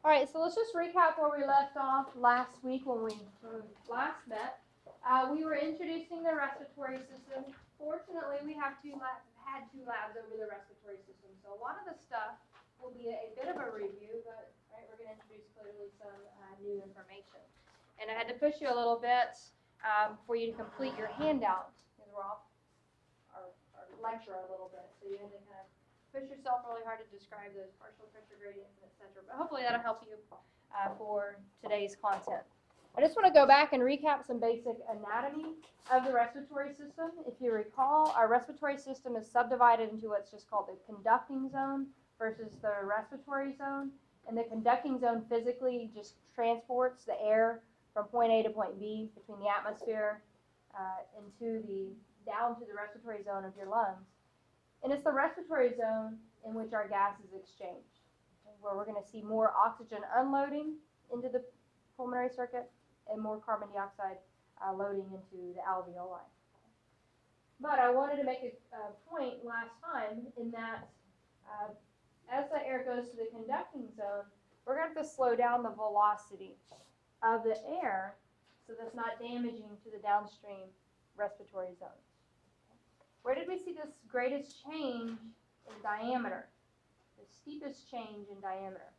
All right, so let's just recap where we left off last week when we last met. We were introducing the respiratory system. Fortunately, we have had two labs over the respiratory system, so a lot of the stuff will be a bit of a review, but right, we're going to introduce clearly some new information. And I had to push you a little bit for you to complete your handout, because we're off our lecture a little bit, so you had to kind of push yourself really hard to describe those partial pressure gradients, etc. But hopefully that'll help you for today's content. I just want to go back and recap some basic anatomy of the respiratory system. If you recall, our respiratory system is subdivided into what's just called the conducting zone versus the respiratory zone. And the conducting zone physically just transports the air from point A to point B between the atmosphere down to the respiratory zone of your lungs. And it's the respiratory zone in which our gases exchange, where we're going to see more oxygen unloading into the pulmonary circuit and more carbon dioxide loading into the alveoli. But I wanted to make a point last time in that as the air goes to the conducting zone, we're going to have to slow down the velocity of the air so that's not damaging to the downstream respiratory zones. Where did we see this greatest change in diameter? The steepest change in diameter?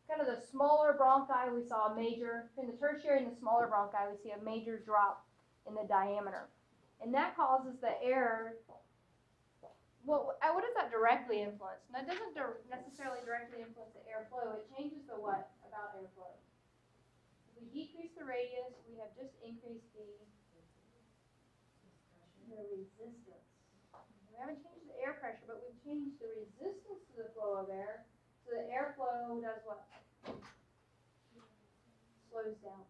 Kind of the smaller bronchi, we saw a major, in the tertiary and the smaller bronchi, we see a major drop in the diameter. And that causes the air, well, what does that directly influence? And that doesn't necessarily directly influence the airflow. It changes the what about airflow? If we decrease the radius, we have just increased the resistance. We haven't changed the air pressure, but we've changed the resistance to the flow of air. So the airflow does what? Slows down.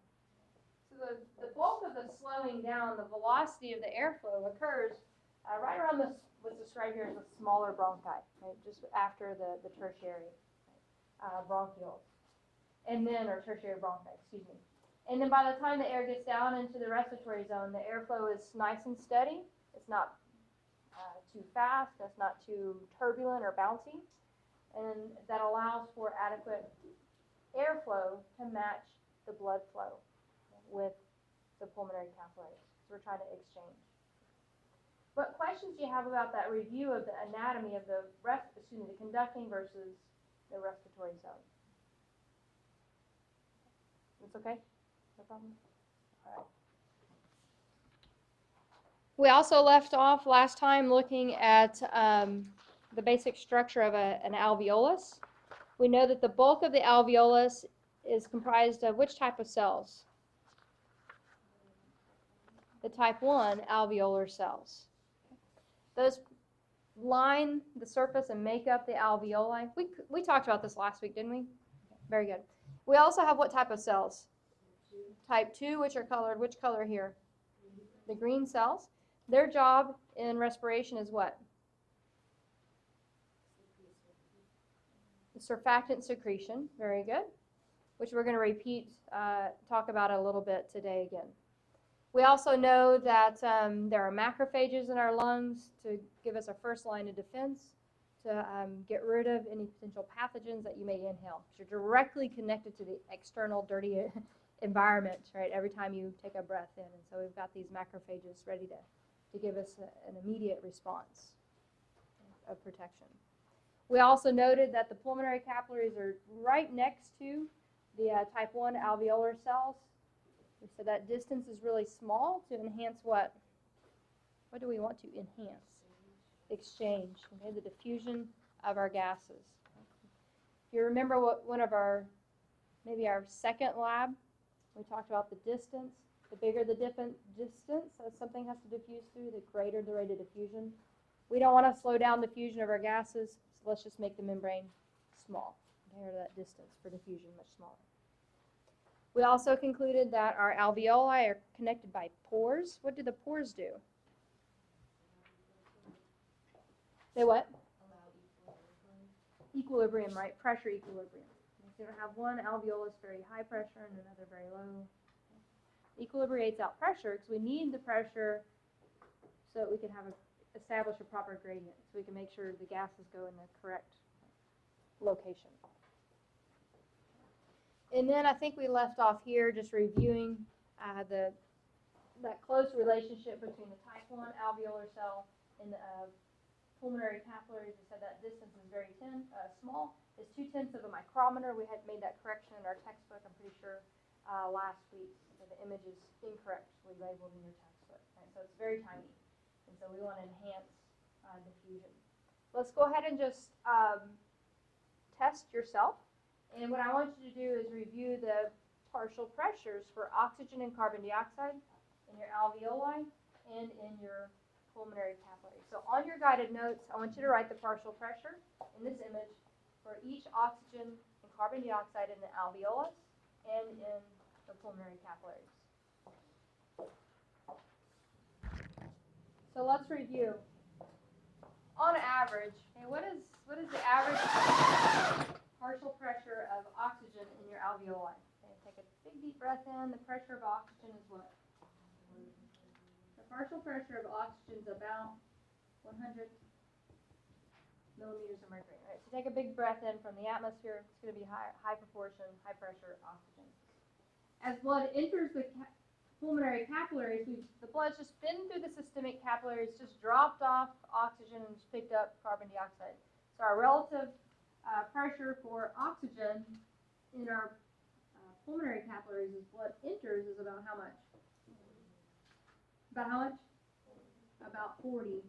So the bulk of the slowing down, the velocity of the airflow occurs right around what's described here as the smaller bronchi, right? Just after the tertiary bronchioles. And then, or tertiary bronchi, excuse me. And then by the time the air gets down into the respiratory zone, the airflow is nice and steady. It's not too fast. It's not too turbulent or bouncy. And that allows for adequate airflow to match the blood flow with the pulmonary capillaries. So we're trying to exchange. What questions do you have about that review of the anatomy of the conducting versus the respiratory zone? It's okay? No problem? All right. We also left off last time looking at the basic structure of an alveolus. We know that the bulk of the alveolus is comprised of which type of cells? The type 1 alveolar cells. Those line the surface and make up the alveoli. We talked about this last week, didn't we? Very good. We also have what type of cells? Type 2, which are colored, which color here? The green cells. Their job in respiration is what? The surfactant secretion, very good, which we're going to talk about a little bit today again. We also know that there are macrophages in our lungs to give us a first line of defense, to get rid of any potential pathogens that you may inhale. You're directly connected to the external dirty environment, right, every time you take a breath in. And so we've got these macrophages ready to give us an immediate response of protection. We also noted that the pulmonary capillaries are right next to the type 1 alveolar cells. We said that distance is really small to enhance what? What do we want to enhance? Exchange, okay, the diffusion of our gases. If you remember one of maybe our second lab, we talked about the distance. The bigger the distance that something has to diffuse through, the greater the rate of diffusion. We don't want to slow down diffusion of our gases, so let's just make the membrane small, okay, or that distance for diffusion much smaller. We also concluded that our alveoli are connected by pores. What do the pores do? They what? Equilibrium, right? Pressure equilibrium. So you have one alveolus very high pressure and another very low. Equilibrates out pressure because we need the pressure so that we can establish a proper gradient, so we can make sure the gases go in the correct location. And then I think we left off here just reviewing that close relationship between the type 1 alveolar cell and the pulmonary capillaries. We said that distance is very small. It's 0.2 of a micrometer. We had made that correction in our textbook, I'm pretty sure, last week. So the image is incorrectly labeled in your textbook. Right? So it's very tiny. And so we want to enhance diffusion. Let's go ahead and just test yourself. And what I want you to do is review the partial pressures for oxygen and carbon dioxide in your alveoli and in your pulmonary capillaries. So on your guided notes, I want you to write the partial pressure in this image for each oxygen and carbon dioxide in the alveolus and in the pulmonary capillaries. So let's review. On average, okay, what is the average partial pressure of oxygen in your alveoli? Okay, take a big deep breath in. The pressure of oxygen is what? The partial pressure of oxygen is about 100 millimeters of mercury. Right? So take a big breath in from the atmosphere. It's going to be high proportion, high pressure oxygen. As blood enters the pulmonary capillaries, the blood's just been through the systemic capillaries, just dropped off oxygen and just picked up carbon dioxide. So our relative pressure for oxygen in our pulmonary capillaries as blood enters is about how much? About how much? About 40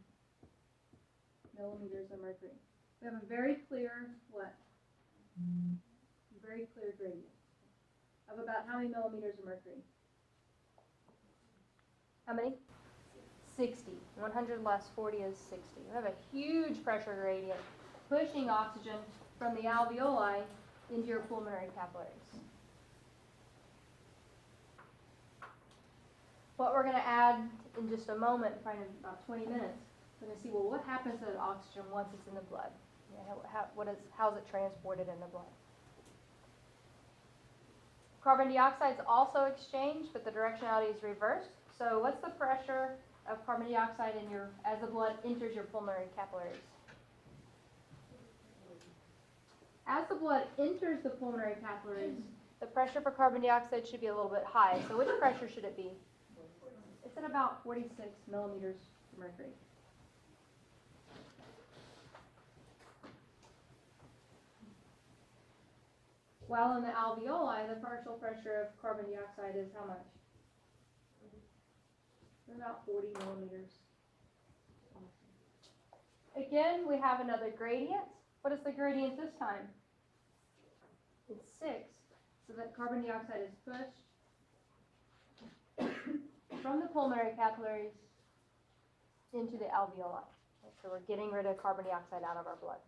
millimeters of mercury. We have a very clear what? Very clear gradient of about how many millimeters of mercury? How many? 60. 100 less 40 is 60. We have a huge pressure gradient pushing oxygen from the alveoli into your pulmonary capillaries. What we're going to add in just a moment, probably in about 20 minutes, we're going to see, well, what happens to that oxygen once it's in the blood? How is it transported in the blood? Carbon dioxide is also exchanged, but the directionality is reversed. So what's the pressure of carbon dioxide as the blood enters your pulmonary capillaries? As the blood enters the pulmonary capillaries, the pressure for carbon dioxide should be a little bit high. So which pressure should it be? It's at about 46 millimeters of mercury. While in the alveoli, the partial pressure of carbon dioxide is how much? About 40 millimeters. Again, we have another gradient. What is the gradient this time? It's 6. So that carbon dioxide is pushed from the pulmonary capillaries into the alveoli. So we're getting rid of carbon dioxide out of our blood.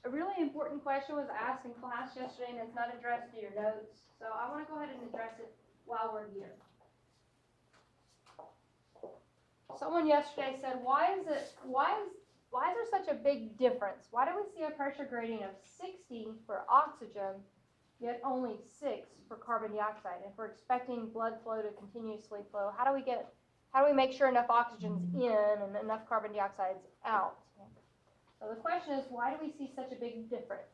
A really important question was asked in class yesterday, and it's not addressed in your notes. So I want to go ahead and address it while we're here. Someone yesterday said, why is there such a big difference? Why do we see a pressure gradient of 60 for oxygen, yet only 6 for carbon dioxide? If we're expecting blood flow to continuously flow, how do we make sure enough oxygen's in and enough carbon dioxide's out? So the question is, why do we see such a big difference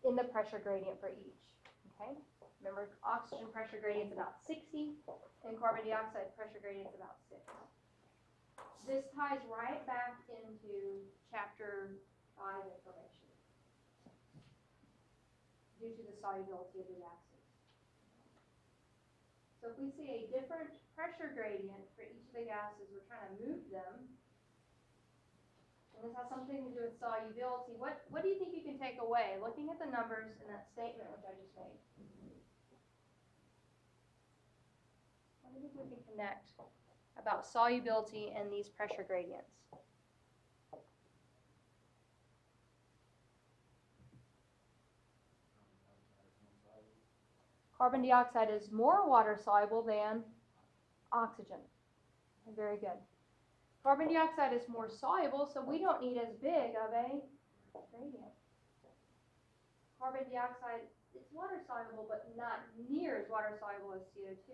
in the pressure gradient for each? Okay, remember, oxygen pressure gradient is about 60, and carbon dioxide pressure gradient is about 6. This ties right back into chapter 5 information due to the solubility of the gases. So if we see a different pressure gradient for each of the gases, we're trying to move them. And this has something to do with solubility. What do you think you can take away looking at the numbers in that statement which I just made? What do you think we can connect about solubility and these pressure gradients? Carbon dioxide is more water soluble than oxygen. Very good. Carbon dioxide is more soluble, so we don't need as big of a gradient. Carbon dioxide is water soluble, but not near as water soluble as CO2.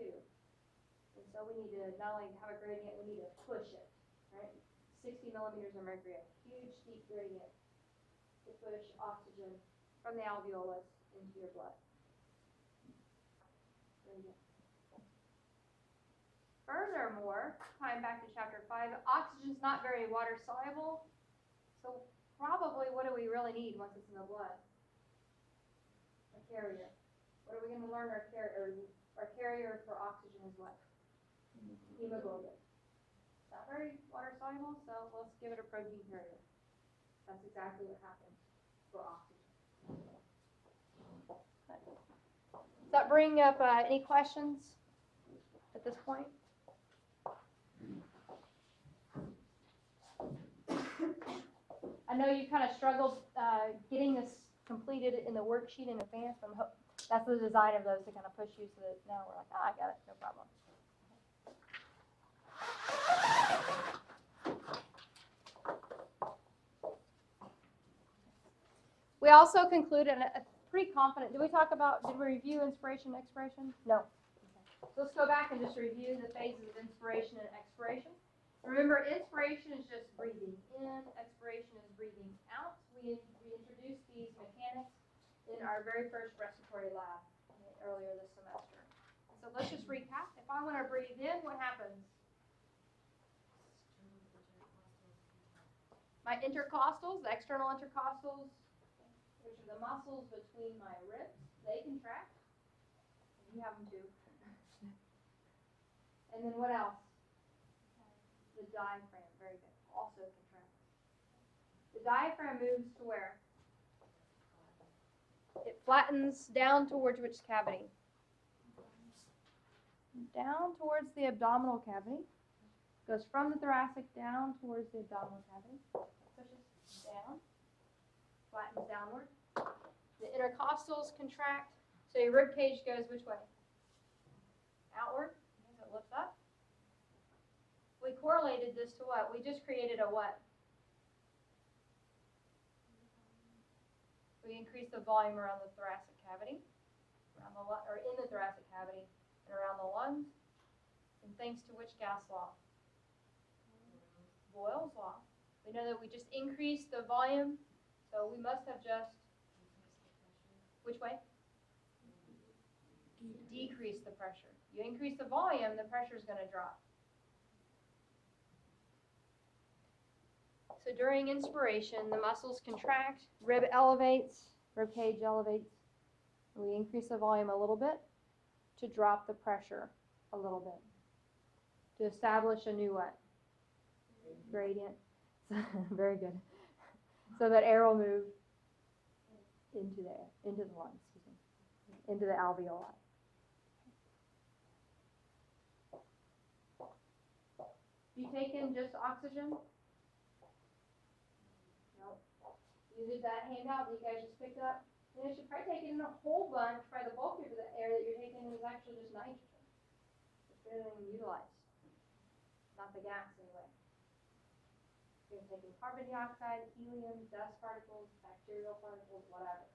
And So we need to not only have a gradient, we need to push it, right? 60 millimeters of mercury, a huge steep gradient to push oxygen from the alveolus into your blood. Furthermore, tying back to chapter 5, oxygen's not very water soluble, so probably what do we really need once it's in the blood? A carrier. What are we going to learn our carrier for oxygen is what? Hemoglobin. It's not very water soluble, so let's give it a protein carrier. That's exactly what happens for oxygen. Does that bring up any questions at this point? I know you kind of struggled getting this completed in the worksheet in advance. That's the design of those to kind of push you so that now we're like, I got it, no problem. We also concluded a pretty confident, did we review inspiration and expiration? No. Okay. So let's go back and just review the phases of inspiration and expiration. Remember, inspiration is just breathing in, expiration is breathing out. We introduced these mechanics in our very first respiratory lab earlier this semester. So let's just recap. If I want to breathe in, what happens? My intercostals, the external intercostals, which are the muscles between my ribs, they contract. You have them too. And then what else? The diaphragm, very good, also contracts. The diaphragm moves to where? It flattens down towards which cavity? Down towards the abdominal cavity. Goes from the thoracic down towards the abdominal cavity. Pushes down, flattens downward. The intercostals contract, so your rib cage goes which way? Outward, so it lifts up. We correlated this to what? We just created a what? We increased the volume around the thoracic cavity, or in the thoracic cavity, and around the lungs. And thanks to which gas law? Boyle's law. We know that we just increased the volume, so we must have just, which way? Decrease the pressure. You increase the volume, the pressure is going to drop. So during inspiration, the muscles contract, rib cage elevates. We increase the volume a little bit to drop the pressure a little bit. To establish a new what? Gradient. Very good. So that air will move into the lungs, into the alveoli. You take in just oxygen? You did that handout that you guys just picked up. And you should probably take in a whole bunch. Probably the bulk of the air that you're taking in is actually just nitrogen. It's being utilized. Not the gas anyway. You're taking carbon dioxide, helium, dust particles, bacterial particles, whatever.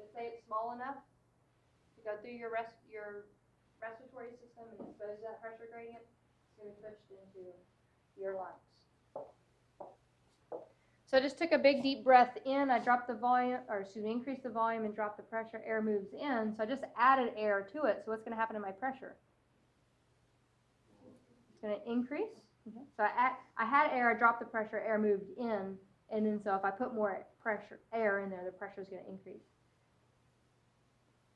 Just say it's small enough to go through your respiratory system and expose that pressure gradient. It's going to be pushed into your lungs. So I just took a big deep breath in, I dropped the volume, increased the volume and dropped the pressure, air moves in. So I just added air to it. So what's going to happen to my pressure? It's going to increase. Okay. So I had air, I dropped the pressure, air moved in, and then so if I put more air in there, the pressure is going to increase.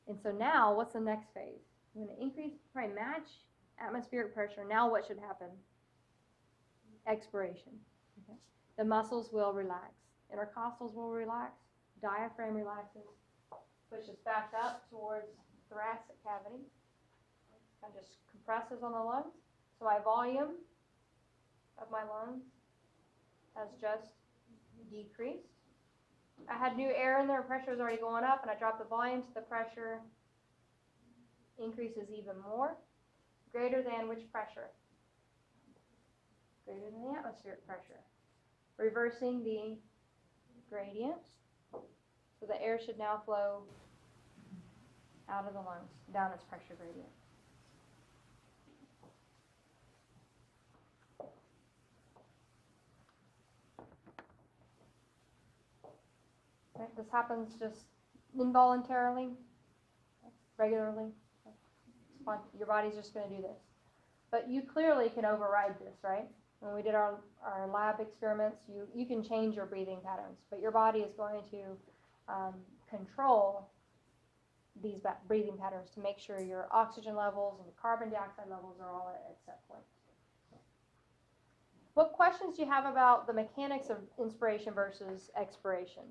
And so now, what's the next phase? I'm going to increase, probably match atmospheric pressure. Now what should happen? Expiration. Okay. The muscles will relax. Intercostals will relax. Diaphragm relaxes. Pushes back up towards thoracic cavity. And just compresses on the lungs. So my volume of my lungs has just decreased. I had new air in there. Pressure was already going up, and I dropped the volume, so the pressure increases even more. Greater than which pressure? Greater than the atmospheric pressure. Reversing the gradient. So the air should now flow out of the lungs, down its pressure gradient. right? This happens just involuntarily, regularly. Your body's just going to do this. But you clearly can override this, right? When we did our lab experiments, you can change your breathing patterns, but your body is going to control these breathing patterns to make sure your oxygen levels and carbon dioxide levels are all at set points. What questions do you have about the mechanics of inspiration versus expiration?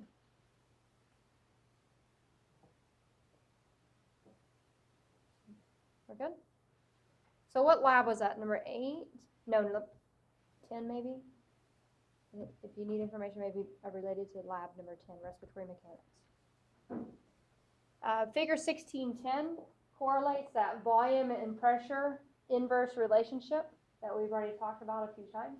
We're good? So what lab was that? Number 8? No, 10 maybe? If you need information, maybe related to lab number 10, respiratory mechanics. Figure 1610 correlates that volume and pressure inverse relationship that we've already talked about a few times.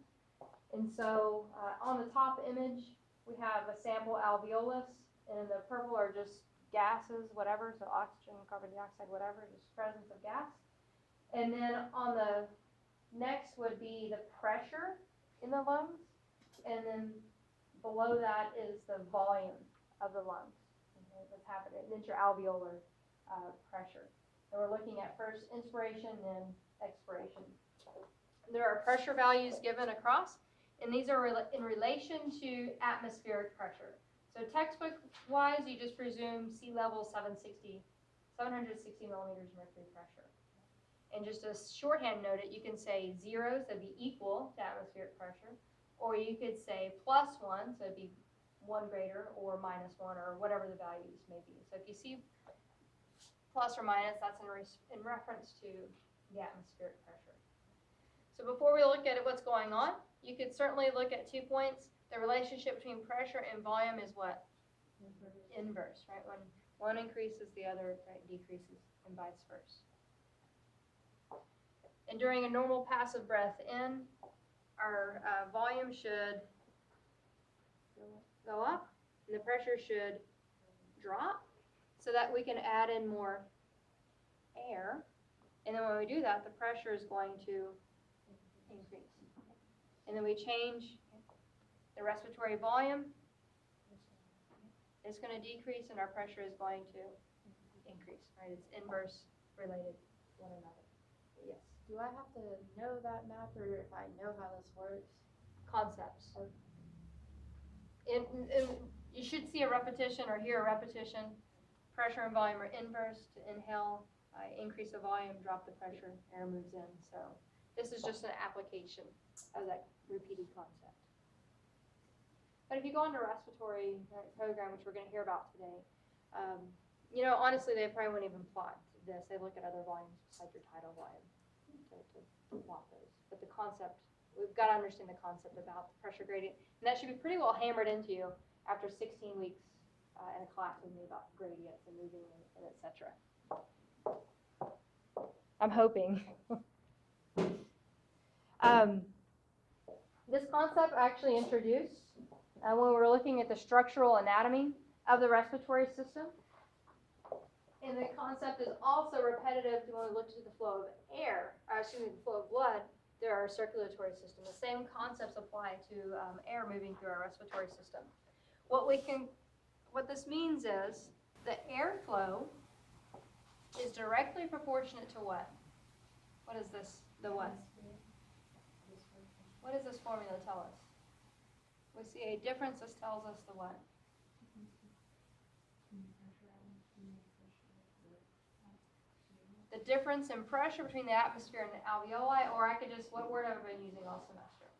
And so on the top image, we have a sample alveolus, and the purple are just gases, whatever, so oxygen, carbon dioxide, whatever, just presence of gas. And then on the next would be the pressure in the lungs, and then below that is the volume of the lungs. Okay, that's happening. And it's your alveolar pressure. And we're looking at first inspiration, then expiration. There are pressure values given across, and these are in relation to atmospheric pressure. So textbook-wise, you just presume sea level 760 millimeters mercury pressure. And just to shorthand note it, you can say 0, so it'd be equal to atmospheric pressure, or you could say +1, so it'd be 1 greater, or -1, or whatever the values may be. So if you see plus or minus, that's in reference to the atmospheric pressure. So before we look at what's going on, you could certainly look at 2 points. The relationship between pressure and volume is what? Inverse, right? When one increases, the other decreases, and vice versa. And during a normal passive breath in, our volume should go up, and the pressure should drop, so that we can add in more air. And then when we do that, the pressure is going to increase. And then we change the respiratory volume. It's going to decrease, and our pressure is going to increase, right? It's inverse related to one another. Yes? Do I have to know that math, or if I know how this works? Concepts. And you should see a repetition or hear a repetition. Pressure and volume are inverse. To inhale, increase the volume, drop the pressure, air moves in. So this is just an application of that repeated concept. But if you go into respiratory program, which we're going to hear about today, honestly, they probably wouldn't even plot this. They look at other volumes besides your tidal volume to plot those. But the concept, we've got to understand the concept about the pressure gradient. And that should be pretty well hammered into you after 16 weeks in a class with me about gradients and moving and et cetera. I'm hoping. This concept I actually introduced when we were looking at the structural anatomy of the respiratory system. And the concept is also repetitive to when we looked at the flow of the flow of blood through our circulatory system. The same concepts apply to air moving through our respiratory system. What this means is the airflow is directly proportionate to what? What is this? The what? What does this formula tell us? We see a difference. This tells us the what? The difference in pressure between the atmosphere and the alveoli, or I could just, what word have I been using all semester?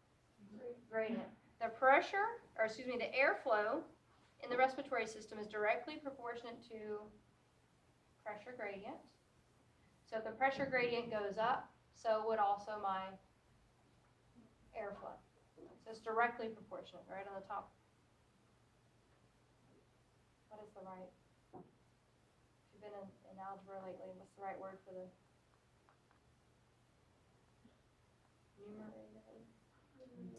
Gradient. The airflow in the respiratory system is directly proportionate to pressure gradient. So if the pressure gradient goes up, so would also my airflow. So it's directly proportionate, right on the top. What is the right? If you've been in algebra lately, what's the right word for the numerator?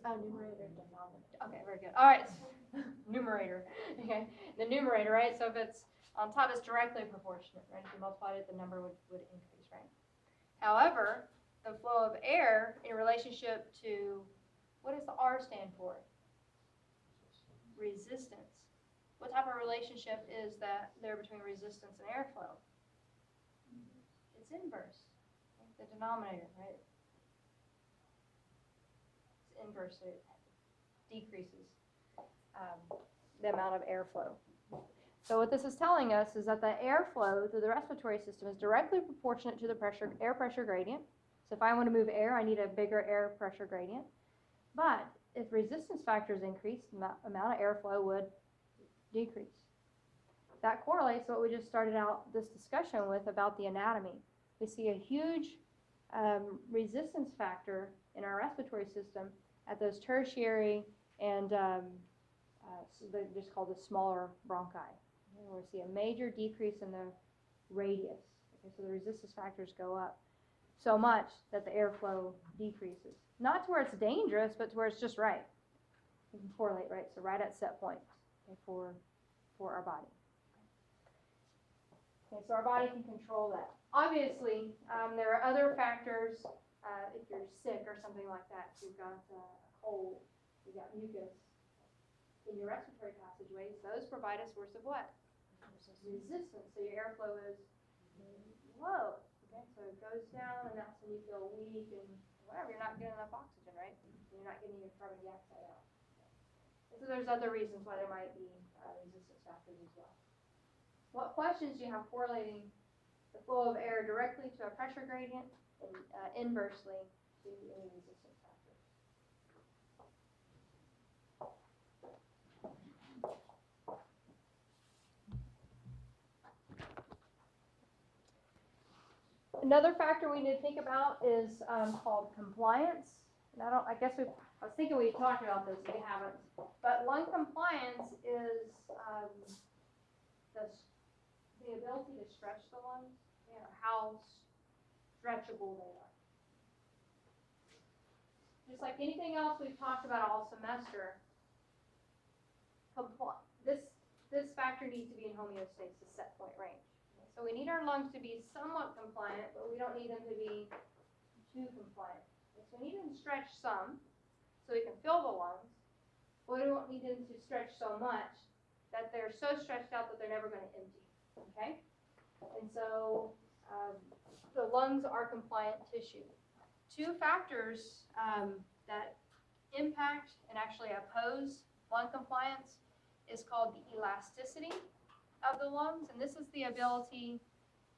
Oh, numerator, denominator. Okay, very good. All right, numerator. Okay, the numerator, right? So if it's on top, it's directly proportionate, right? If you multiply it, the number would increase, right? However, the flow of air in relationship to, what does the R stand for? Resistance. What type of relationship is that there between resistance and airflow? It's inverse. The denominator, right? It's inverse, so it decreases the amount of airflow. So what this is telling us is that the airflow through the respiratory system is directly proportionate to the air pressure gradient. So if I want to move air, I need a bigger air pressure gradient. But if resistance factors increase, the amount of airflow would decrease. That correlates to what we just started out this discussion with about the anatomy. We see a huge resistance factor in our respiratory system at those tertiary and so they're just called the smaller bronchi. We see a major decrease in the radius. Okay, so the resistance factors go up so much that the airflow decreases. Not to where it's dangerous, but to where it's just right. You can correlate, right? So right at set points, okay, for our body. Okay, so our body can control that. Obviously, there are other factors. If you're sick or something like that, if you've got a cold, you've got mucus in your respiratory passageways, those provide a source of what? Resistance. So your airflow is low. Okay, so it goes down, and that's when you feel weak and whatever. You're not getting enough oxygen, right? You're not getting your carbon dioxide out. And so there's other reasons why there might be resistance factors as well. What questions do you have correlating the flow of air directly to a pressure gradient and inversely to any resistance factor? Another factor we need to think about is called compliance. And I was thinking we talked about this, we haven't. But lung compliance is the ability to stretch the lungs, how stretchable they are. Just like anything else we've talked about all semester, this factor needs to be in homeostasis, set point range. So we need our lungs to be somewhat compliant, but we don't need them to be too compliant. So we need them to stretch some, so we can fill the lungs, but we don't need them to stretch so much that they're so stretched out that they're never going to empty. Okay? And so the lungs are compliant tissue. Two factors that impact and actually oppose lung compliance is called the elasticity of the lungs, and this is the ability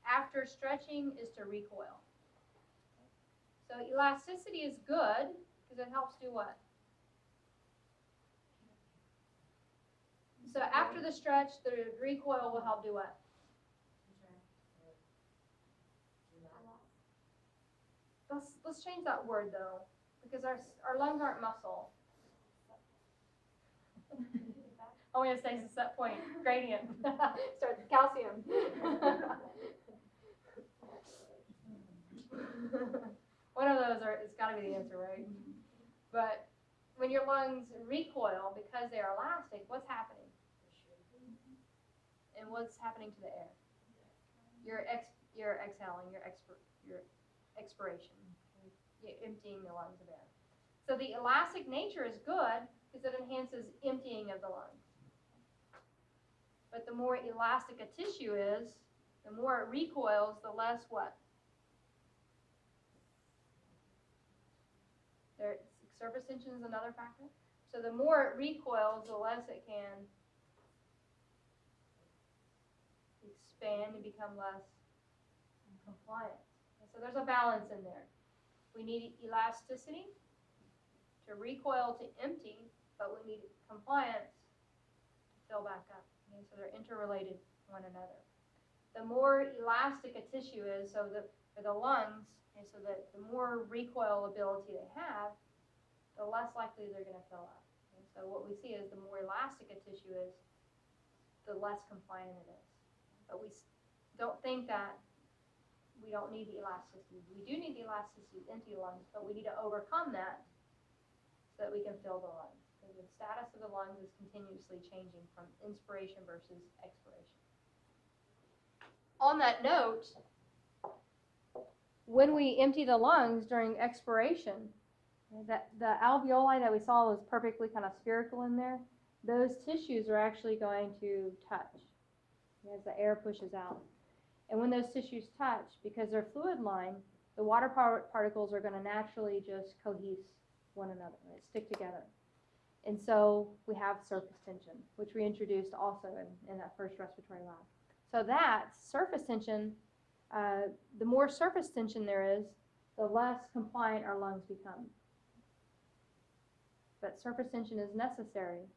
after stretching is to recoil. So elasticity is good because it helps do what? So after the stretch, the recoil will help do what? Let's change that word though, because our lungs aren't muscle. Homeostasis, set point, gradient. Start with calcium. One of those it's got to be the answer, right? But when your lungs recoil because they are elastic, what's happening? And what's happening to the air? You're exhaling, your expiration. You're emptying the lungs of air. So the elastic nature is good because it enhances emptying of the lungs. But the more elastic a tissue is, the more it recoils, the less what? Surface tension is another factor. So the more it recoils, the less it can expand and become less compliant. And so there's a balance in there. We need elasticity to recoil to empty, but we need compliance to fill back up. Okay, so they're interrelated one another. The more elastic a tissue is, so for the lungs, okay, so that the more recoil ability they have, the less likely they're going to fill up. Okay, so what we see is the more elastic a tissue is, the less compliant it is. But we don't think that we don't need the elasticity. We do need the elasticity to empty the lungs, but we need to overcome that so that we can fill the lungs. Because the status of the lungs is continuously changing from inspiration versus expiration. On that note, when we empty the lungs during expiration, the alveoli that we saw was perfectly kind of spherical in there. those tissues are actually going to touch as the air pushes out. And when those tissues touch, because they're fluid lined, the water particles are going to naturally just cohese one another, right? Stick together. And so we have surface tension, which we introduced also in that first respiratory lab. So that surface tension, the more surface tension there is, the less compliant our lungs become. But surface tension is necessary.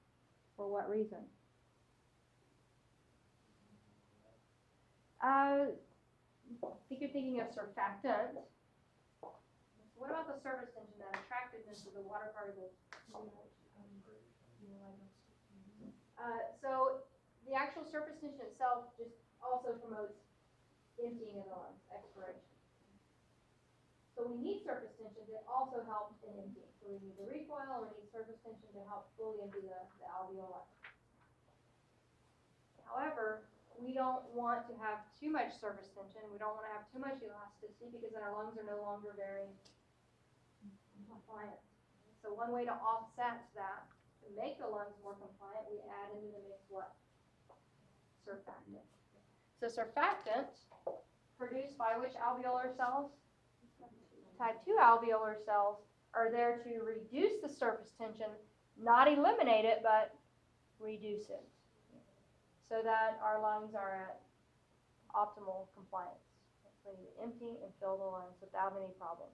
For what reason? I think you're thinking of surfactant. What about the surface tension, that attractiveness of the water particles? So the actual surface tension itself just also promotes emptying of the lungs, expiration. So we need surface tension to also help in emptying. So we need the recoil, and we need surface tension to help fully empty the alveoli. However, we don't want to have too much surface tension. We don't want to have too much elasticity, because then our lungs are no longer very compliant. So one way to offset that, to make the lungs more compliant, we add into the mix what? Surfactant. So surfactant, produced by which alveolar cells? Type 2 alveolar cells are there to reduce the surface tension, not eliminate it, but reduce it, so that our lungs are at optimal compliance. So we need to empty and fill the lungs without any problem.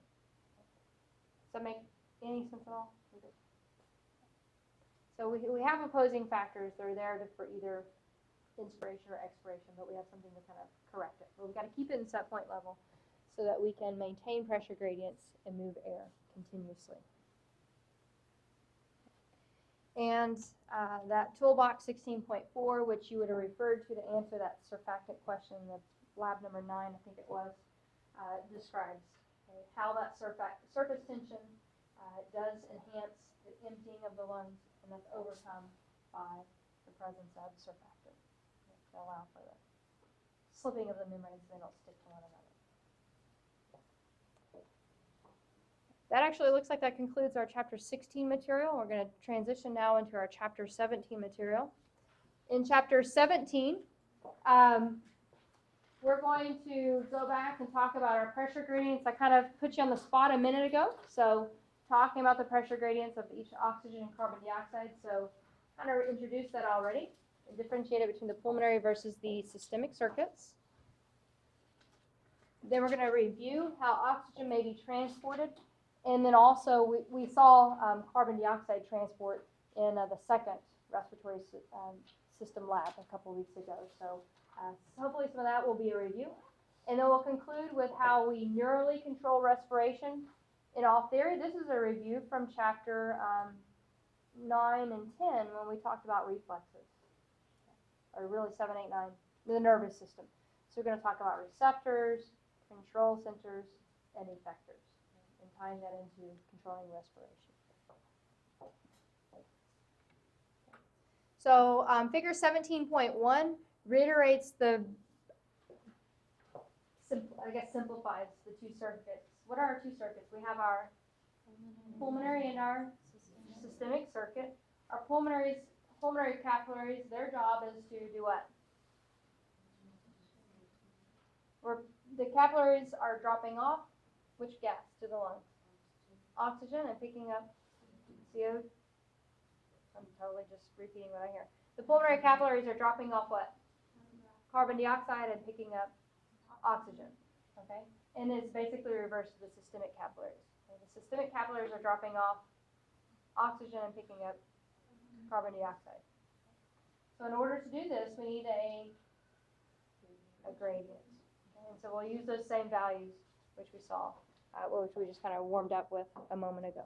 Does that make any sense at all? So we have opposing factors. They're there for either inspiration or expiration, but we have something to kind of correct it. But we've got to keep it in set point level so that we can maintain pressure gradients and move air continuously. And that toolbox 16.4, which you would have referred to answer that surfactant question, that's lab number 9, I think it was, describes how that surface tension does enhance the emptying of the lungs, and that's overcome by the presence of surfactant to allow for the slipping of the membranes so they don't stick to one another. That actually looks like that concludes our chapter 16 material. We're going to transition now into our chapter 17 material. In chapter 17, we're going to go back and talk about our pressure gradients. I kind of put you on the spot a minute ago, so talking about the pressure gradients of each oxygen and carbon dioxide. So kind of introduced that already and differentiated between the pulmonary versus the systemic circuits. Then we're going to review how oxygen may be transported. And then also we saw carbon dioxide transport in the second respiratory system lab a couple weeks ago. So hopefully some of that will be a review. And then we'll conclude with how we neurally control respiration in all theory. This is a review from chapter 9 and 10 when we talked about reflexes, or really 7, 8, 9, the nervous system. So we're going to talk about receptors, control centers, and effectors, and tying that into controlling respiration. So figure 17.1 reiterates simplifies the two circuits. What are our two circuits? We have our pulmonary and our systemic circuit. Our pulmonary capillaries, their job is to do what? The capillaries are dropping off which gas to the lungs? Oxygen, and picking up CO2. I'm totally just repeating what I hear. The pulmonary capillaries are dropping off what? Carbon dioxide and picking up oxygen. Okay? And it's basically reversed to the systemic capillaries. Okay? The systemic capillaries are dropping off oxygen and picking up carbon dioxide. So in order to do this, we need a gradient. Okay? And so we'll use those same values which we saw, which we just kind of warmed up with a moment ago.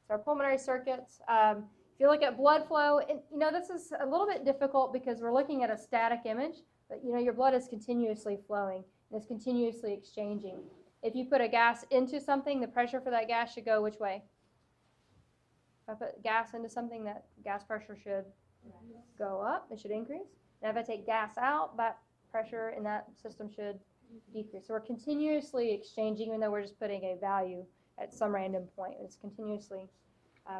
So our pulmonary circuits, if you look at blood flow, and this is a little bit difficult because we're looking at a static image, but your blood is continuously flowing and it's continuously exchanging. If you put a gas into something, the pressure for that gas should go which way? If I put gas into something, that gas pressure should go up, it should increase. And if I take gas out, that pressure in that system should decrease. So we're continuously exchanging, even though we're just putting a value at some random point. It's continuously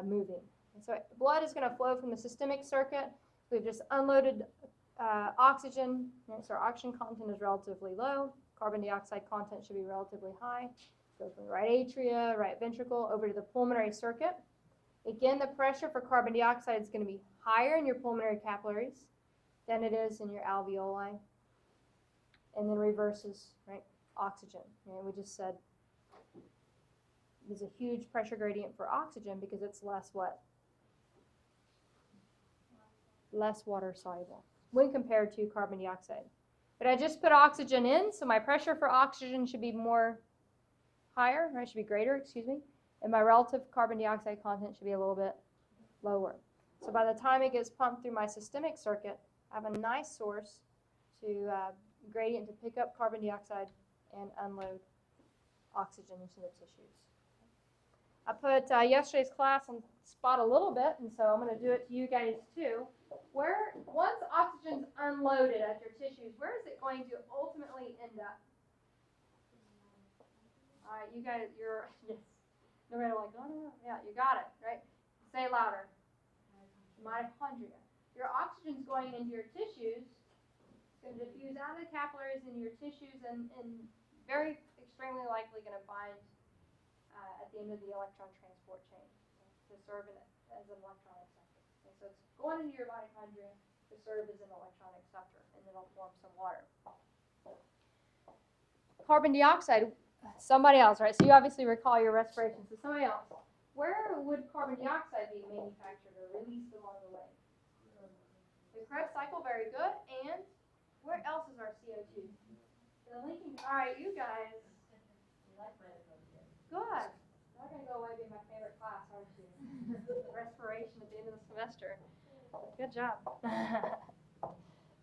moving. And so blood is going to flow from the systemic circuit. We've just unloaded oxygen, so our oxygen content is relatively low. Carbon dioxide content should be relatively high. Go from the right atria, right ventricle, over to the pulmonary circuit. Again, the pressure for carbon dioxide is going to be higher in your pulmonary capillaries than it is in your alveoli. And then reverses, right, oxygen. And we just said there's a huge pressure gradient for oxygen because it's less what? Less water soluble when compared to carbon dioxide. But I just put oxygen in, so my pressure for oxygen should be higher, right? Should be greater, excuse me. And my relative carbon dioxide content should be a little bit lower. So by the time it gets pumped through my systemic circuit, I have a nice source to gradient to pick up carbon dioxide and unload oxygen into the tissues. I put yesterday's class on spot a little bit, and so I'm going to do it to you guys too. Once oxygen's unloaded at your tissues, where is it going to ultimately end up? All right, you guys, yes. Nobody like, oh, no, yeah, you got it, right? Say it louder. Mitochondria. Your oxygen's going into your tissues. It's going to diffuse out of the capillaries into your tissues and very extremely likely going to bind at the end of the electron transport chain to serve as an electron acceptor. Okay, so it's going into your mitochondria to serve as an electron acceptor, and then it'll form some water. Carbon dioxide, somebody else, right? So you obviously recall your respiration. So somebody else. Where would carbon dioxide be manufactured or released along the way? The Krebs cycle, very good. And where else is our CO2? The linking. All right, you guys. Good. You're going to go away being my favorite class, aren't you? Respiration at the end of the semester. Good job.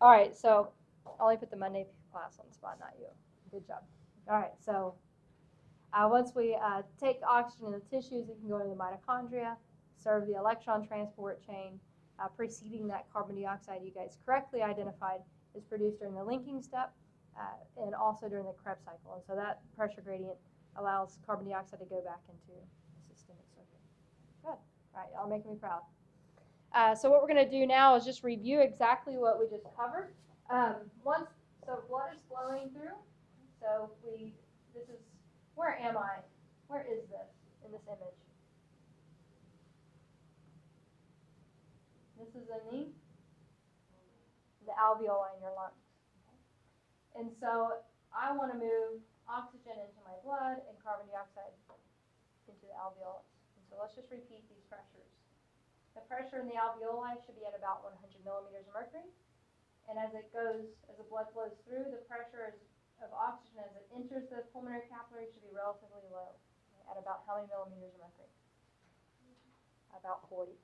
All right, so I'll only put the Monday class on the spot, not you. Good job. All right, so once we take oxygen in the tissues, it can go into the mitochondria, serve the electron transport chain. Preceding that carbon dioxide you guys correctly identified is produced during the linking step and also during the Krebs cycle. And so that pressure gradient allows carbon dioxide to go back into the systemic circuit. Good. All right, y'all making me proud. So what we're going to do now is just review exactly what we just covered. So blood is flowing through. So where am I? Where is this in this image? This is in the alveoli in your lungs. And so I want to move oxygen into my blood and carbon dioxide into the alveolus. And so let's just repeat these pressures. The pressure in the alveoli should be at about 100 millimeters of mercury. And as the blood flows through, the pressure of oxygen as it enters the pulmonary capillary should be relatively low. At about how many millimeters of mercury? About 40.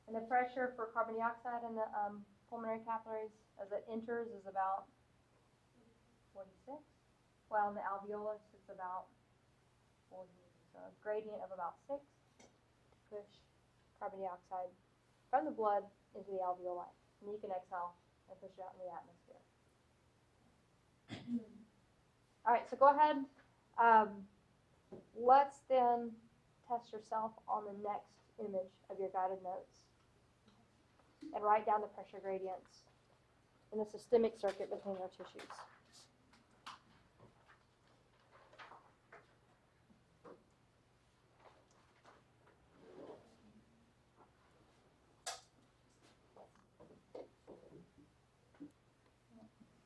And the pressure for carbon dioxide in the pulmonary capillaries as it enters is about 46. While in the alveolus, it's about 40. So a gradient of about 6 to push carbon dioxide from the blood into the alveoli. And you can exhale and push it out in the atmosphere. All right, so go ahead. Let's then test yourself on the next image of your guided notes. And write down the pressure gradients in the systemic circuit between our tissues.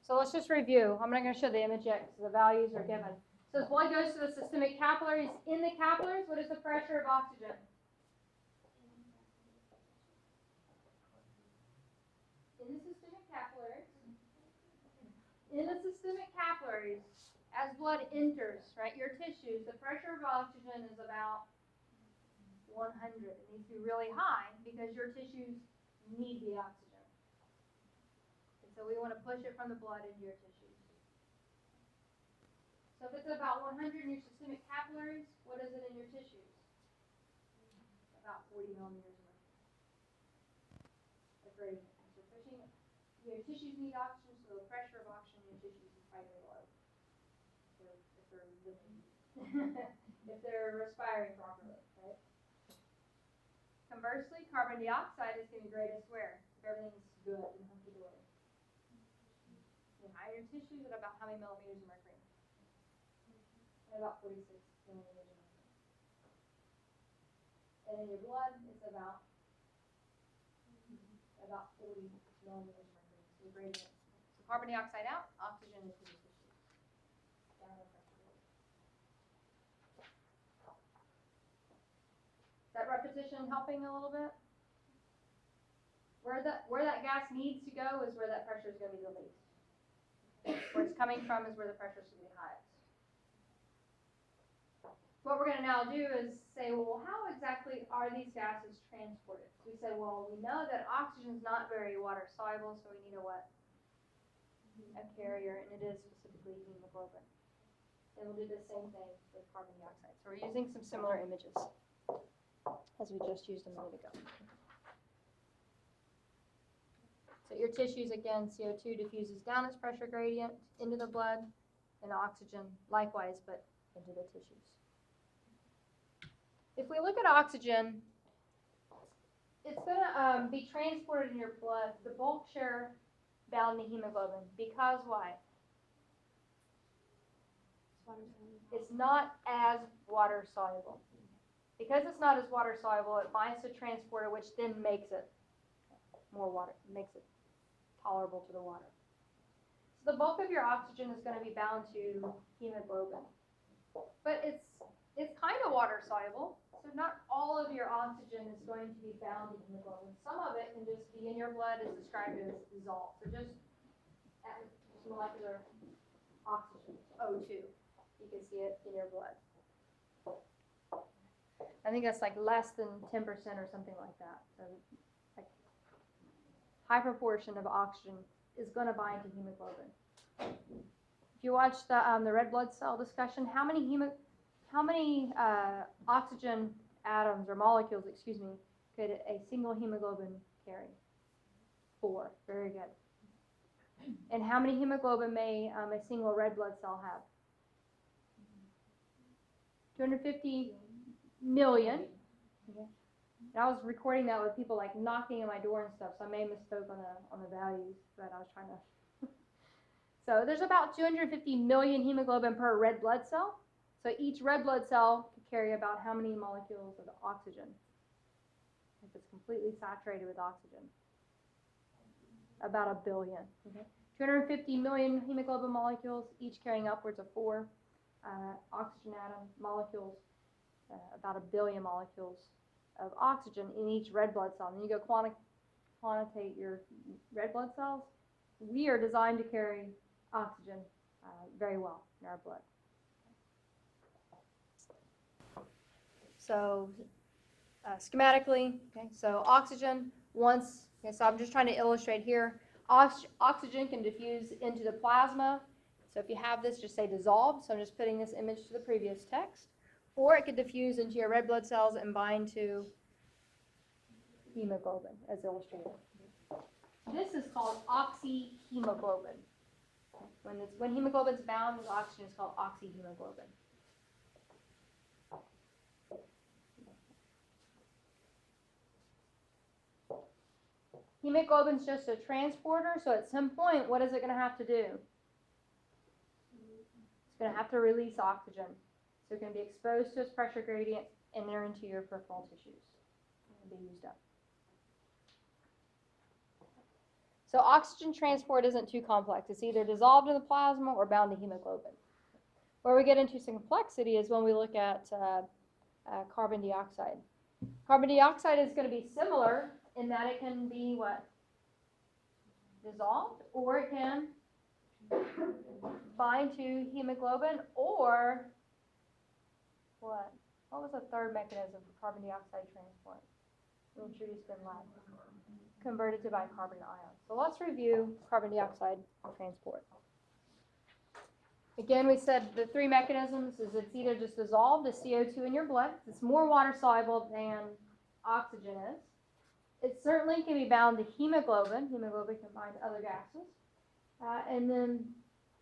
So let's just review. I'm not going to show the image yet because the values are given. So as blood goes to the systemic capillaries, in the capillaries, what is the pressure of oxygen? In the systemic capillaries, as blood enters, right, your tissues, the pressure of oxygen is about 100. It needs to be really high because your tissues need the oxygen. And so we want to push it from the blood into your tissues. So if it's about 100 in your systemic capillaries, what is it in your tissues? About 40 millimeters of mercury. A gradient. So pushing it your tissues need oxygen, so the pressure of oxygen in your tissues is probably low. If they're living, if they're respiring properly, right? Conversely, carbon dioxide is going to be greatest where? If everything's good and hunky-dory. Higher tissues at about how many millimeters of mercury? At about 46 millimeters of mercury. And in your blood, it's about 40 millimeters of mercury. So greater than. So carbon dioxide out, oxygen into the tissue. Down the pressure gauge. Is that repetition helping a little bit? Where that gas needs to go is where that pressure is going to be the least. Where it's coming from is where the pressure is going to be highest. What we're going to now do is say, well, how exactly are these gases transported? So we say, well, we know that oxygen is not very water soluble, so we need a what? A carrier, and it is specifically hemoglobin. And we'll do the same thing with carbon dioxide. So we're using some similar images as we just used a minute ago. So your tissues, again, CO2 diffuses down its pressure gradient into the blood, and oxygen likewise, but into the tissues. If we look at oxygen, it's going to be transported in your blood, the bulk share bound to hemoglobin. Because why? It's not as water soluble. Because it's not as water soluble, it binds to transporter, which then makes it more water, makes it tolerable to the water. So the bulk of your oxygen is going to be bound to hemoglobin. But it's kind of water soluble, so not all of your oxygen is going to be bound to hemoglobin. Some of it can just be in your blood as described as dissolved. So just molecular oxygen, O2. You can see it in your blood. I think that's like less than 10% or something like that. So like high proportion of oxygen is going to bind to hemoglobin. If you watch the red blood cell discussion, how many oxygen atoms or molecules, excuse me, could a single hemoglobin carry? 4. Very good. And how many hemoglobin may a single red blood cell have? 250 million. Okay. And I was recording that with people like knocking on my door and stuff, so I may have misspoke on the values, but I was trying to. So there's about 250 million hemoglobin per red blood cell. So each red blood cell could carry about how many molecules of oxygen? If it's completely saturated with oxygen. About 1 billion. Okay. 250 million hemoglobin molecules, each carrying upwards of 4 oxygen atom molecules. About 1 billion molecules of oxygen in each red blood cell. And then you go quantitate your red blood cells. We are designed to carry oxygen very well in our blood. So schematically, okay, so oxygen once, okay, so I'm just trying to illustrate here. Oxygen can diffuse into the plasma. So if you have this, just say dissolved. So I'm just putting this image to the previous text. Or it could diffuse into your red blood cells and bind to hemoglobin, as illustrated. This is called oxyhemoglobin. When hemoglobin's bound with oxygen, it's called oxyhemoglobin. Hemoglobin's just a transporter, so at some point, what is it going to have to do? It's going to have to release oxygen. So it's going to be exposed to its pressure gradient and enter into your peripheral tissues and be used up. So oxygen transport isn't too complex. It's either dissolved in the plasma or bound to hemoglobin. Where we get into some complexity is when we look at carbon dioxide. Carbon dioxide is going to be similar in that it can be what? Dissolved, or it can bind to hemoglobin, or what? What was the third mechanism for carbon dioxide transport? We introduced in lab. Converted to bicarbonate ions. So let's review carbon dioxide transport. Again, we said the 3 mechanisms is it's either just dissolved as CO2 in your blood. It's more water soluble than oxygen is. It certainly can be bound to hemoglobin. Hemoglobin can bind to other gases. And then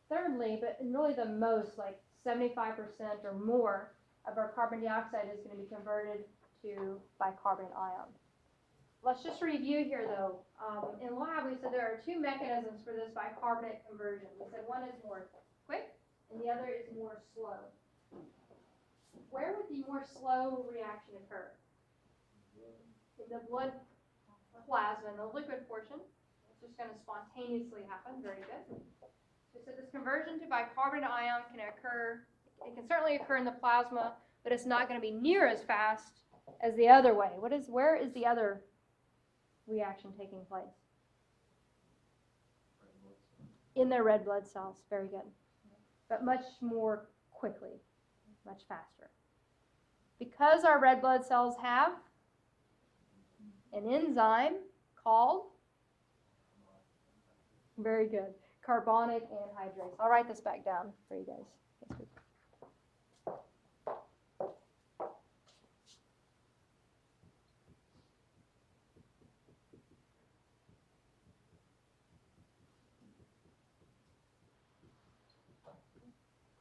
thirdly, but really the most, like 75% or more of our carbon dioxide is going to be converted to bicarbonate ion. Let's just review here though. In lab, we said there are two mechanisms for this bicarbonate conversion. We said one is more quick and the other is more slow. Where would the more slow reaction occur? In the blood plasma, in the liquid portion. It's just going to spontaneously happen. Very good. So this conversion to bicarbonate ion can occur, it can certainly occur in the plasma, but it's not going to be near as fast as the other way. Where is the other reaction taking place? In their red blood cells. Very good. But much more quickly, much faster. Because our red blood cells have an enzyme called, very good, carbonic anhydrase. I'll write this back down for you guys.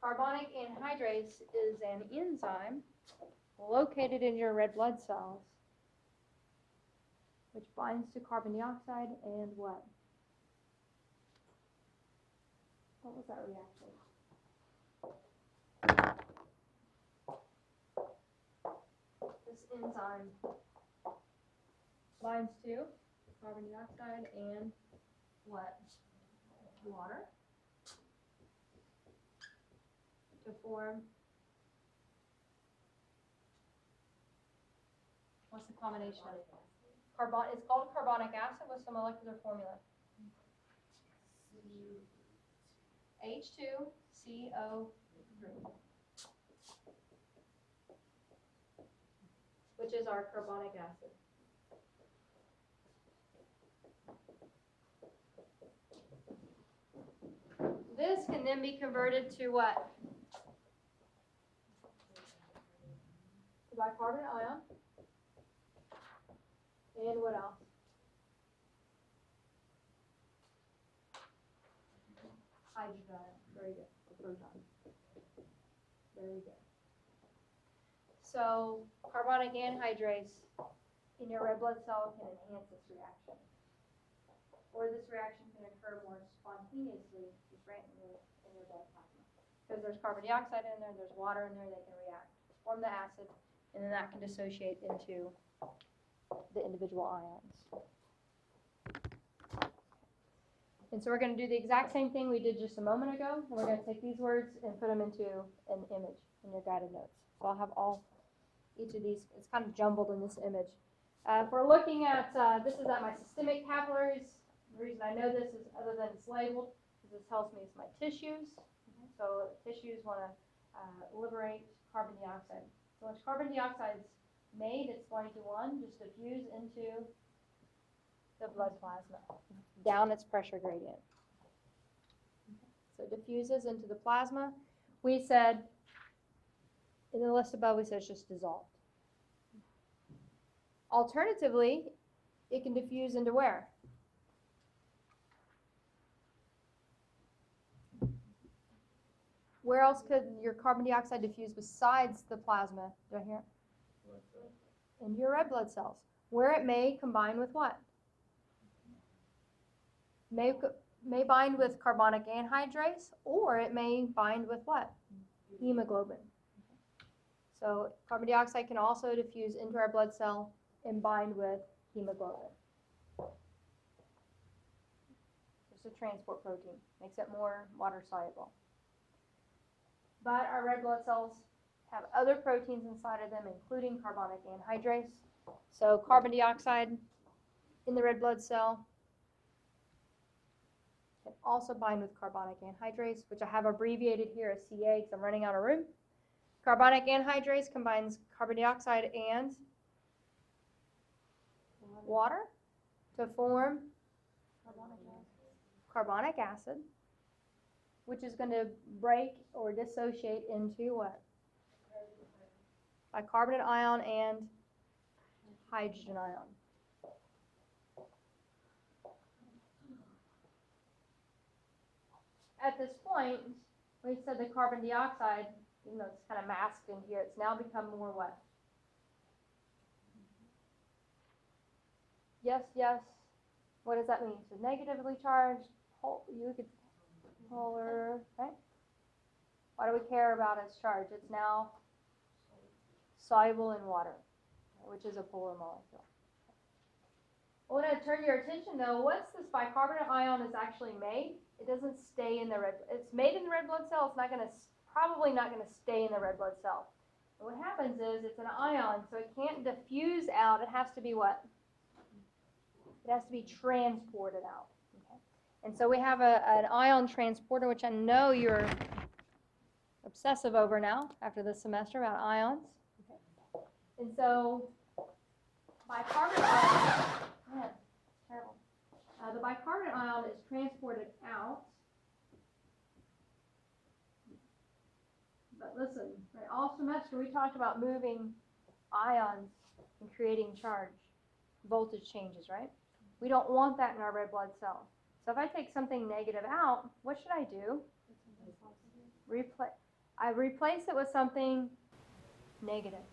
Carbonic anhydrase is an enzyme located in your red blood cells, which binds to carbon dioxide and what? What was that reaction? This enzyme binds to carbon dioxide and what? Water. To form, what's the combination of it? It's called carbonic acid. What's the molecular formula? H2CO3, which is our carbonic acid. This can then be converted to what? To bicarbonate ion. And what else? Hydrogen ion. Very good. Or proton. Very good. So carbonic anhydrase in your red blood cell can enhance this reaction. Or this reaction can occur more spontaneously just randomly in your blood plasma. Because there's carbon dioxide in there, there's water in there, they can react, form the acid, and then that can dissociate into the individual ions. And so we're going to do the exact same thing we did just a moment ago. And we're going to take these words and put them into an image in your guided notes. So I'll have each of these, it's kind of jumbled in this image. If we're looking at, this is at my systemic capillaries. The reason I know this is, other than it's labeled, is this tells me it's my tissues. So tissues want to liberate carbon dioxide. So once carbon dioxide's made, it's going to just diffuse into the blood plasma, down its pressure gradient. So it diffuses into the plasma. We said, in the list above, we said it's just dissolved. Alternatively, it can diffuse into where? Where else could your carbon dioxide diffuse besides the plasma? Do I hear it? Into your red blood cells, where it may combine with what? May bind with carbonic anhydrase, or it may bind with what? Hemoglobin. So carbon dioxide can also diffuse into our blood cell and bind with hemoglobin. It's a transport protein, makes it more water soluble. But our red blood cells have other proteins inside of them, including carbonic anhydrase. So carbon dioxide in the red blood cell can also bind with carbonic anhydrase, which I have abbreviated here as Ca because I'm running out of room. Carbonic anhydrase combines carbon dioxide and water to form carbonic acid, which is going to break or dissociate into what? Bicarbonate ion and hydrogen ion. at this point, we said the carbon dioxide, even though it's kind of masked in here, it's now become more what? Yes, yes. What does that mean? So negatively charged, you could polar, right? Why do we care about its charge? It's now soluble in water, which is a polar molecule. I want to turn your attention though, once this bicarbonate ion is actually made, it doesn't stay in the red, it's made in the red blood cell, it's not going to, probably not going to stay in the red blood cell. And what happens is it's an ion, so it can't diffuse out, it has to be what? It has to be transported out. Okay? And so we have an ion transporter, which I know you're obsessive over now after this semester about ions. Okay? And so bicarbonate ion, man, it's terrible. The bicarbonate ion is transported out. But listen, right, all semester we talked about moving ions and creating charge, voltage changes, right? We don't want that in our red blood cell. So if I take something negative out, what should I do? I replace it with something negative.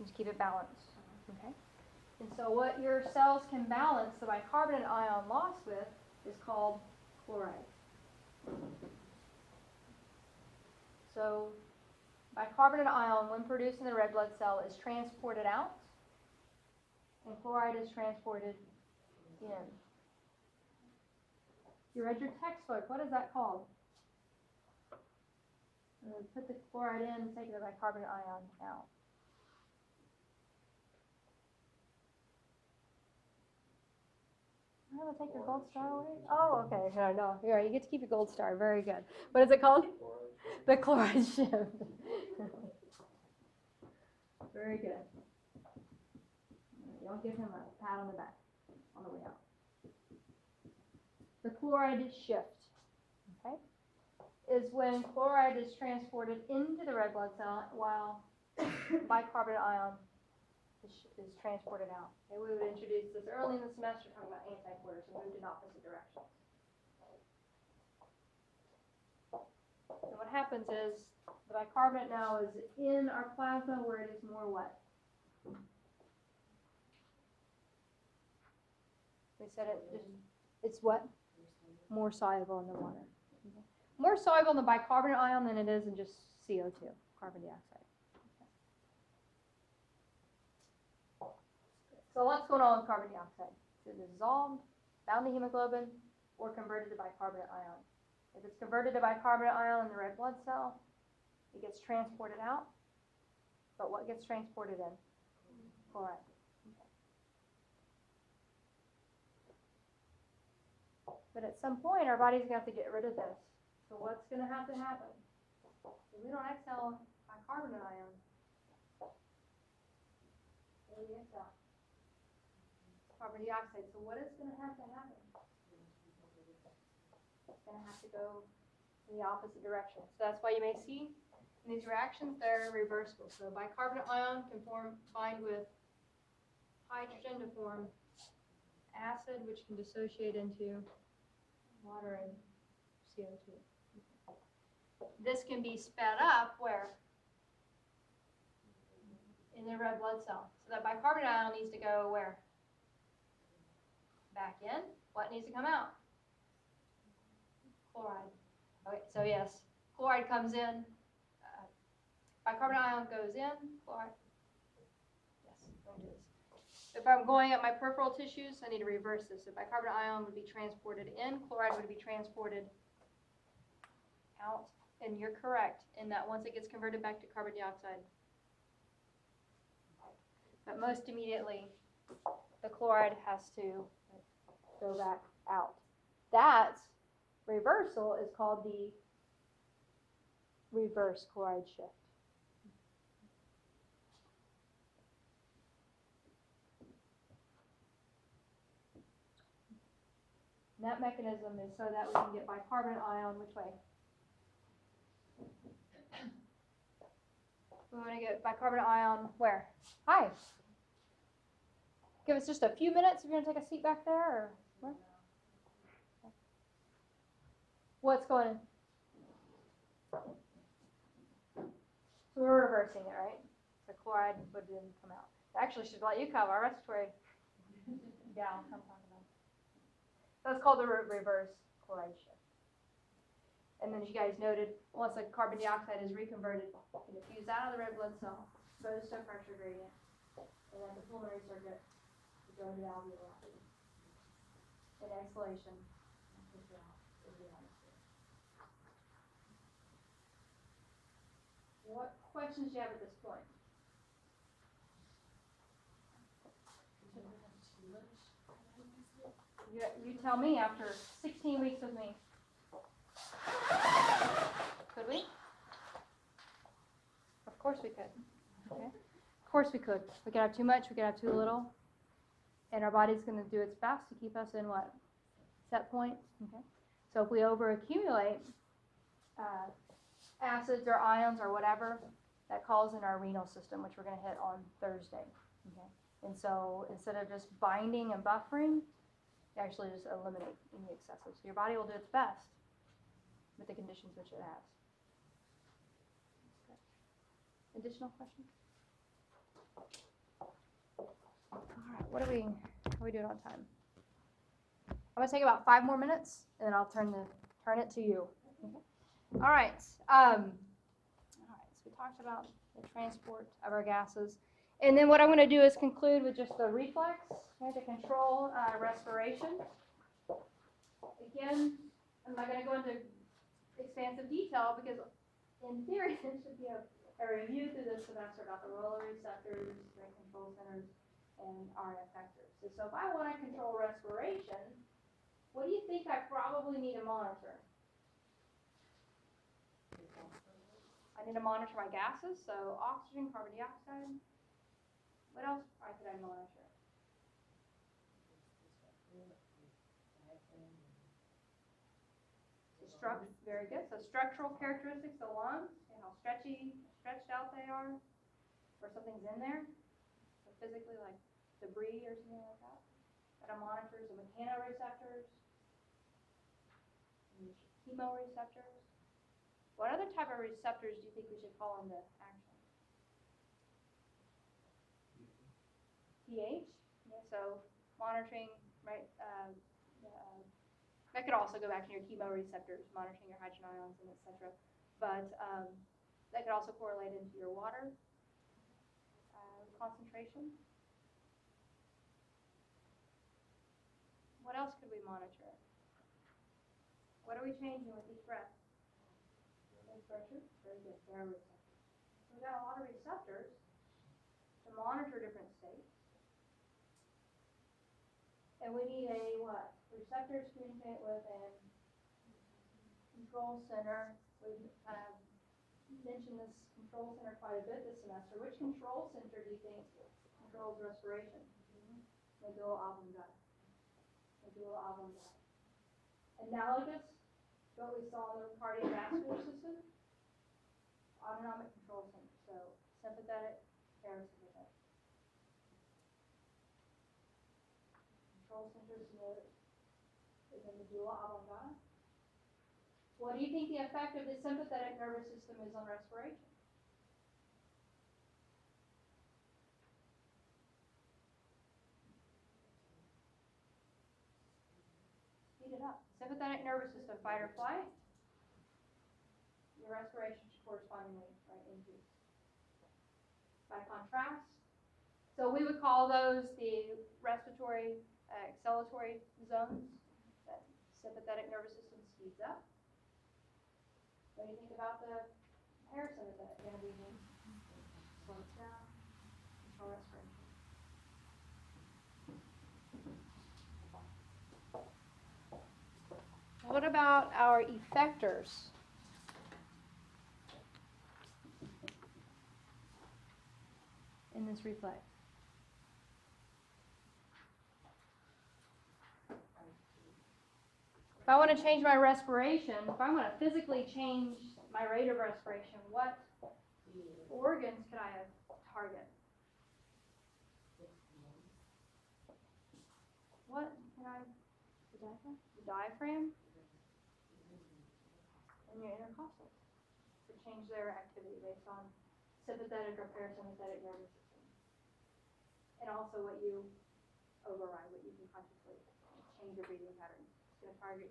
Just keep it balanced. Okay? And so what your cells can balance the bicarbonate ion loss with is called chloride. So bicarbonate ion, when produced in the red blood cell, is transported out, and chloride is transported in. You read your textbook. What is that called? Put the chloride in and take the bicarbonate ion out. I'm going to take your gold star away? Oh, okay. No. Here, you get to keep your gold star. Very good. What is it called? The chloride shift. Very good. Y'all give him a pat on the back on the way out. The chloride shift, okay, is when chloride is transported into the red blood cell while bicarbonate ion is transported out. Okay, we would introduce this early in the semester talking about antiporters and moved in opposite directions. So what happens is the bicarbonate now is in our plasma where it is more what? We said it's what? More soluble in the water. Okay. More soluble in the bicarbonate ion than it is in just CO2, carbon dioxide. Okay. So what's going on with carbon dioxide? It's dissolved, bound to hemoglobin, or converted to bicarbonate ion. If it's converted to bicarbonate ion in the red blood cell, it gets transported out. But what gets transported in? Chloride. But at some point, our body's going to have to get rid of this. So what's going to happen? If we don't exhale bicarbonate ion, what do we exhale? Carbon dioxide. So what is going to happen? It's going to have to go in the opposite direction. So that's why you may see in these reactions, they're reversible. So bicarbonate ion can bind with hydrogen to form acid, which can dissociate into water and CO2. This can be sped up where? In the red blood cell. So that bicarbonate ion needs to go where? Back in. What needs to come out? Chloride. Okay, so yes, chloride comes in. Bicarbonate ion goes in. Chloride. Yes, I'm going to do this. If I'm going at my peripheral tissues, I need to reverse this. So bicarbonate ion would be transported in, chloride would be transported out. And you're correct in that once it gets converted back to carbon dioxide. But most immediately, the chloride has to go back out. That reversal is called the reverse chloride shift. And that mechanism is so that we can get bicarbonate ion which way? We want to get bicarbonate ion where? Hi. Give us just a few minutes. You're going to take a seat back there, or where? What's going on? So we're reversing it, right? So chloride would then come out. Actually, should let you cover our respiratory gal. Come talk about it. That's called the reverse chloride shift. And then, as you guys noted, once the carbon dioxide is reconverted, it diffuses out of the red blood cell, goes to a pressure gradient, and then the pulmonary circuit will go to the alveoli. And exhalation, push it out into the atmosphere. What questions do you have at this point? You tell me after 16 weeks with me. Could we? Of course we could. Okay. Of course we could. We could have too much, we could have too little. And our body's going to do its best to keep us in what? Set point. Okay. So if we overaccumulate acids or ions or whatever, that calls in our renal system, which we're going to hit on Thursday. Okay. And so instead of just binding and buffering, you actually just eliminate any excesses. So your body will do its best with the conditions which it has. Okay. Additional questions? All right, how are we doing on time? I'm gonna take about 5 more minutes, and then I'll turn it to you. Okay. All right. So we talked about the transport of our gases, and then what I'm gonna do is conclude with just the reflex, to control respiration. Again, I'm not gonna go into expansive detail because, in theory, there should be a review through this semester about the role of receptors, the control centers, and our effectors. So if I want to control respiration, what do you think I probably need to monitor? I need to monitor my gases, so oxygen, carbon dioxide. What else could I monitor? Very good. So structural characteristics, the lungs, and how stretched out they are, or something's in there. So physically, like debris or something like that. That monitors the mechanoreceptors, and chemoreceptors. What other type of receptors do you think we should call into action? pH. Yeah, so monitoring, right? That could also go back to your chemoreceptors, monitoring your hydrogen ions and etc. But that could also correlate into your water concentration. What else could we monitor? What are we changing with each breath? Pressure. Very good. There are receptors. So we've got a lot of receptors to monitor different states. And we need a what? Receptors communicate with a control center. We've kind of mentioned this control center quite a bit this semester. Which control center do you think controls respiration? Medulla oblongata. Medulla oblongata. Analogous to what we saw in the cardiovascular system, autonomic control center. So sympathetic, parasympathetic. Control center is in the medulla oblongata. What do you think the effect of the sympathetic nervous system is on respiration? Speed it up. Sympathetic nervous system, fight or flight. Your respiration should correspondingly increase. By contrast, so we would call those the respiratory exhalatory zones. That sympathetic nervous system speeds up. What do you think about the parasympathetic? Going to be slows down, control respiration. What about our effectors? In this reflex. If I want to change my respiration, if I want to physically change my rate of respiration, what organs could I target? What can I, the diaphragm? The diaphragm? your intercostals to change their activity based on sympathetic or parasympathetic nervous system. And also what you override, what you can consciously change your breathing patterns. It's going to target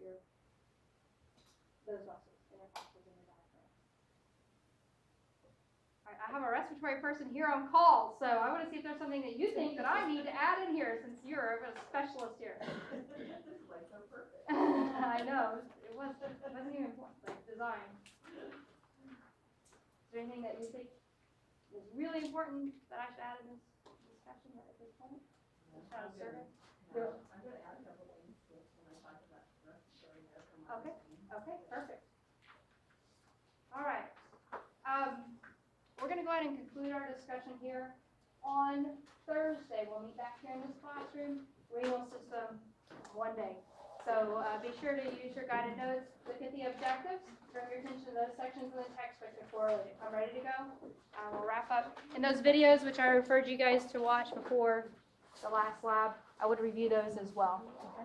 those muscles, intercostals and your diaphragm. All right, I have a respiratory person here on call, so I want to see if there's something that you think that I need to add in here since you're a specialist here. This is like so perfect. I know, it wasn't even like design. Is there anything that you think is really important that I should add in this discussion at this point? I'm going to add a couple things when I talk about respiratory medicine. Okay. Okay, perfect. All right. We're going to go ahead and conclude our discussion here. On Thursday, we'll meet back here in this classroom, renal system, one day. So be sure to use your guided notes, look at the objectives, bring your attention to those sections in the textbook to correlate. I'm ready to go. We'll wrap up. And those videos, which I referred you guys to watch before the last lab, I would review those as well. Okay?